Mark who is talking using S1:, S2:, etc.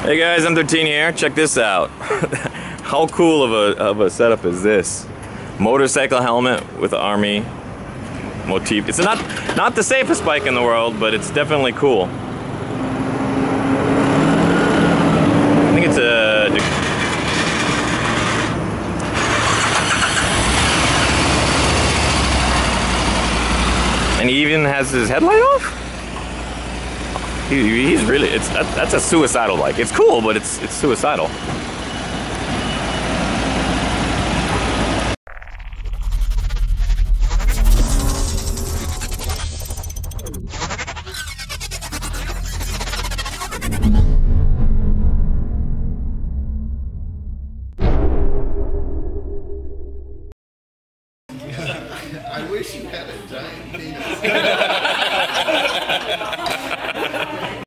S1: Hey guys, M13 here. Check this out. How cool of a setup is this? Motorcycle helmet with Army motif. It's not the safest bike in the world, but it's definitely cool. I think it's a... And he even has his headlight off? He's really, that's a suicidal bike. It's cool, but it's suicidal.